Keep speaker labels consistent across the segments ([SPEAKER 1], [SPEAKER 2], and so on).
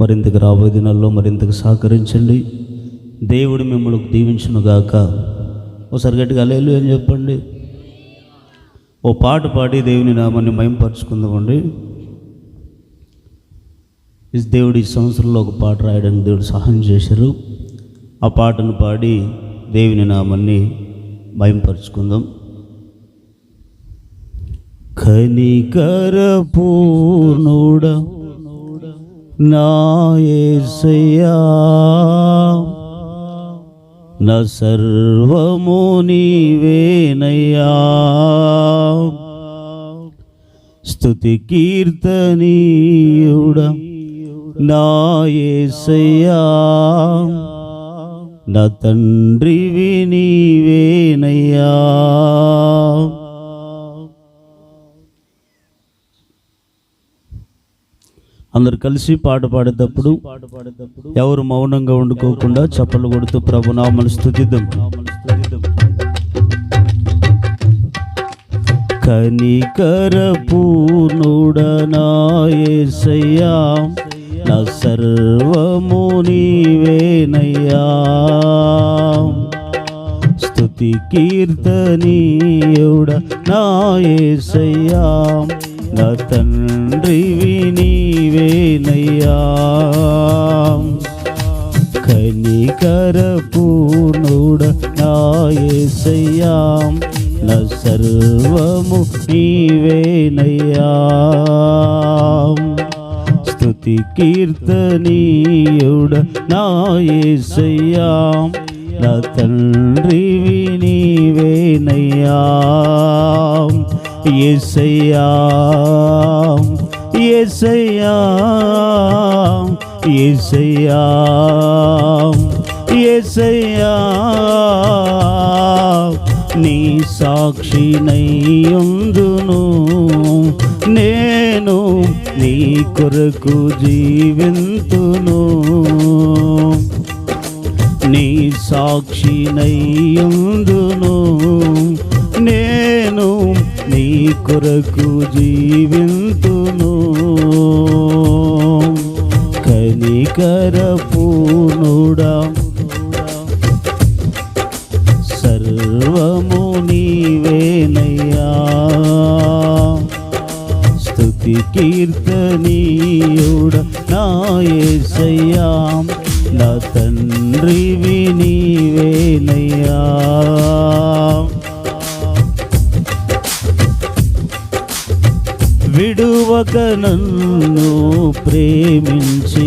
[SPEAKER 1] మరింతకు రాబోయే దినాల్లో మరింతకు సహకరించండి. దేవుడు మిమ్మల్ని దీవించునుగాక. ఒకసారి గట్టిగా హల్లెలూయా అని చెప్పండి. ఓ పాట పాడి దేవుని నామాన్ని మహిమపరచుకుందామండి. దేవుడు ఈ సంవత్సరంలో ఒక పాట రాయడానికి దేవుడు సహాయం చేశారు. ఆ పాటను పాడి దేవుని నామాన్ని మహిమపరచుకుందాం. కనికర పూర్ణుడా నా యేసయ్యా, నా సర్వము నీవేనయ్యా. స్తుతి కీర్తనీయుడా నా యేసయ్యా, నా తండ్రివి నీవేనయ్యా. అందరు కలిసి పాట పాడేటప్పుడు ఎవరు మౌనంగా ఉండుకోకుండా చప్పలు కొడుతూ ప్రభునామమును స్తుతిద్దాం. కనికర పూర్ణుడా నా యేసయ్యా, నా సర్వము నీవేనయ్యా. స్తుతి కీర్తనీయుడా నా యేసయ్యా, నా తండ్రివి నీవేనయ్యా. కనికర పూర్ణుడా నా యేసయ్యా, నా సర్వము నీవేనయ్యా. స్తుతి కీర్తనీయుడా నా యేసయ్యా, నా తండ్రివి నీవేనయ్యా. యేసయ్యా యేసయ్యా యేసయ్యా యేసయ్యా, నీ సాక్షినైయుందును నేను, నీ కొరకు జీవింతును. నీ సాక్షినైయుందును నేను, నీ కొరకు జీవింతును. కనికర పూర్ణుడా సర్వము నీవేనయ్యా. స్తుతి కీర్తనీయుడా నా యేసయ్యా, నా తండ్రివి నీవేనయ్యా. విడువక నన్ను ప్రేమించినావు,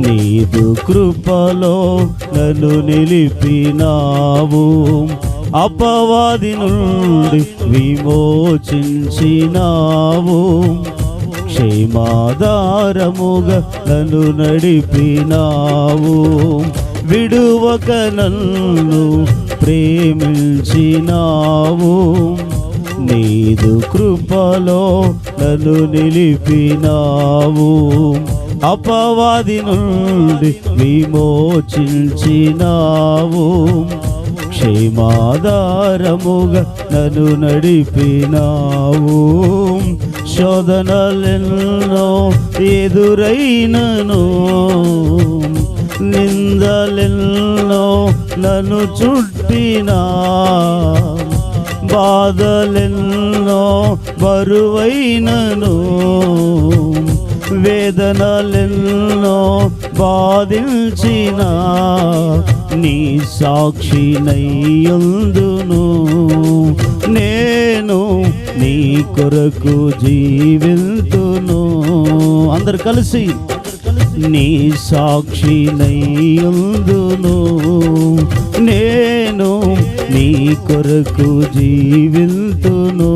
[SPEAKER 1] నీదు కృపలో నన్ను నిలిపినావు. అపవాది నుండి విమోచించినావు, క్షేమాధారముగా నన్ను నడిపినావు. విడువక నన్ను ప్రేమించినావు, నీదు కృపలో నన్ను నిలిపినావు. అపవాది నుండి విమోచించినావు, క్షేమాధారముగా నన్ను నడిపినావు. శోధనలెన్నో ఎదురైనను, నిందలెన్నో నన్ను చుట్టినా, బాధలెన్నో బరువైనను, వేదనలెన్నో బాధించిన, నీ సాక్షినైయుందును నేను, నీ కొరకు జీవింతును. అందరు కలిసి నీ సాక్షినైయుందును నేను, నీ కొరకు జీవింతును.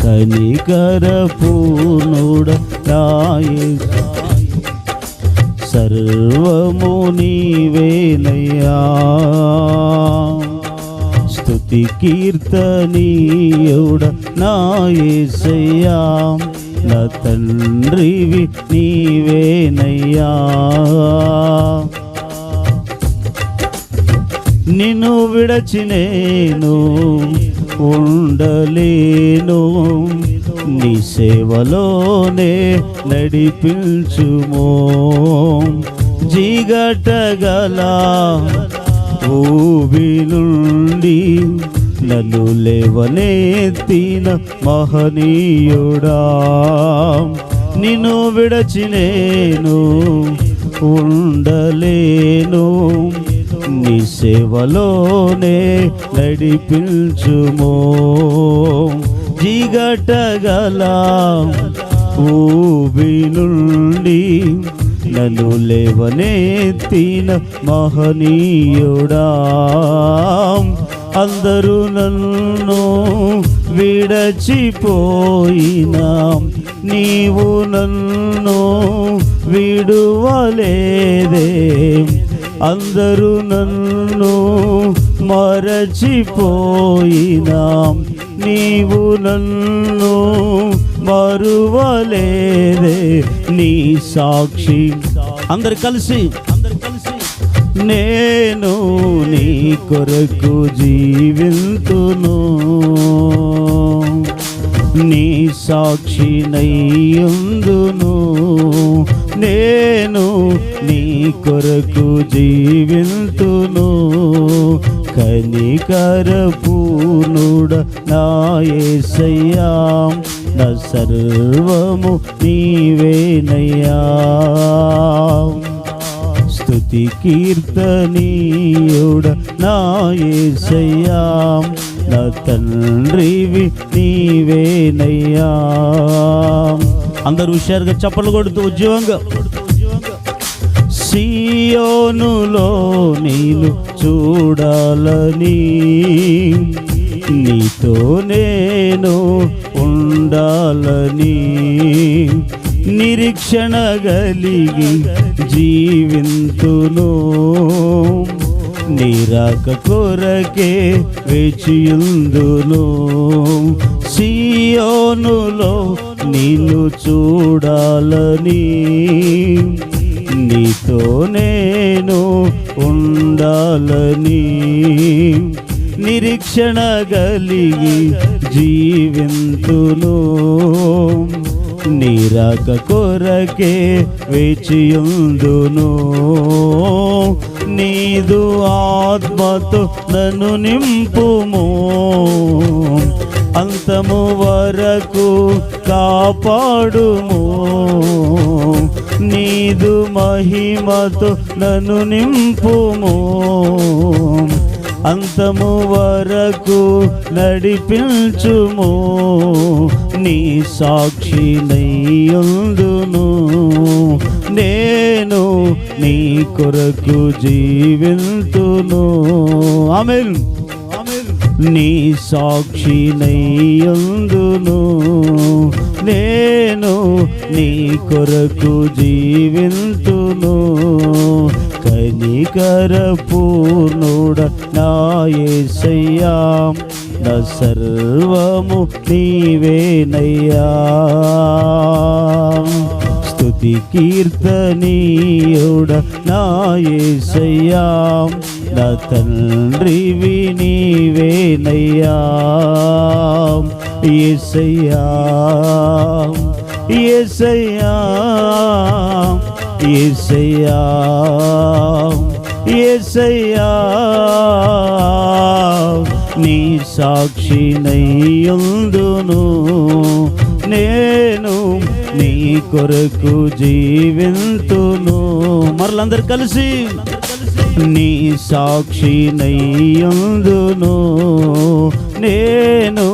[SPEAKER 1] కనికర పూర్ణుడా నా యేసయ్యా, సర్వము నీవేనయ్యా. స్తుతి కీర్తనీయుడా నా యేసయ్యా, నా తండ్రివి నీవేనయ్యా. నిన్ను విడచి నేను ఉండలేను, నీ సేవలోనే నడిపించుమో. జిగటగల ఊబి నుండి నన్ను లేవనెత్తిన మహనీయుడా, నిన్ను విడచి నేను ఉండలేను. నీ సేవలోనే నడిపించుమో. జిగటగల ఊబి నుండి నన్ను లేవనెత్తిన మహనీయుడా, అందరూ నన్ను విడచిపోయినా నీవు నన్ను విడువలేదే. అందరూ నన్ను మరచిపోయినా నీవు నన్ను మరువలేదే. నీ సాక్షి అందరు కలిసి నేను నీ కొరకు జీవింతును, నీ సాక్షినయ్యుందును. నేను నీ కొరకు జీవింతును, కనికర పూర్ణుడ నా యేసయ్యా, నా సర్వము నీవేనయ్యా. స్తుతి కీర్తనీయుడ నా యేసయ్యా, నా తండ్రివి నీవేనయ్యా. అందరూ హుషారుగా చప్పట్లు కొడుతూ ఉద్యోగంగా. సియోనులో నేను చూడాలని, నీతో నేను ఉండాలని, నిరీక్షణ కలిగి జీవింతును, నీ రాక కొరకే వేచియుందును. సియోనులో నిన్ను చూడాలని, నీతో నేను ఉండాలని, నిరీక్షణ కలిగి జీవింతును, నీ రాక కొరకే వేచియుందును. నీదు ఆత్మతో నన్ను నింపుము, అంతము వరకు కాపాడుము. నీదు మహిమతో నన్ను నింపుము, అంతము వరకు నడిపించుము. నీ సాక్షినయ్యుందును, నేను నీ కొరకు జీవింతును. ఆమేన్. నీ సాక్షినయ్యుందును, నేను నీ కొరకు జీవింతును, కనికర పూర్ణుడ నా యేసయ్యా, నా సర్వము నీవేనయ్యా. స్తుతి కీర్తనీయుడ నా యేసయ్యా, నా తండ్రివి నీవేనయ్యా. యేసయ్యా యేసయ్యా యేసయ్యా యేసయ్యా, నీ సాక్షినయ్యుందును, నేను నీ కొరకు జీవింతును. మరలందరూ కలిసి నీ సాక్షినయ్యుందును, నేను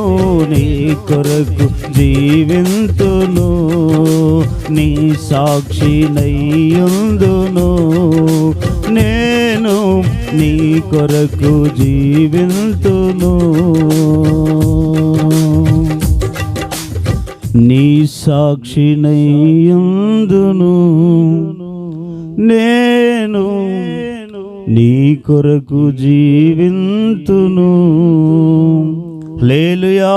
[SPEAKER 1] నీ కొరకు జీవింతును, నీ సాక్షినయ్యుందును, నేను నీ కొరకు జీవింతును. నీ సాక్షినయ్యుందును, నేను నీ కొరకు జీవింతును. హల్లెలూయా.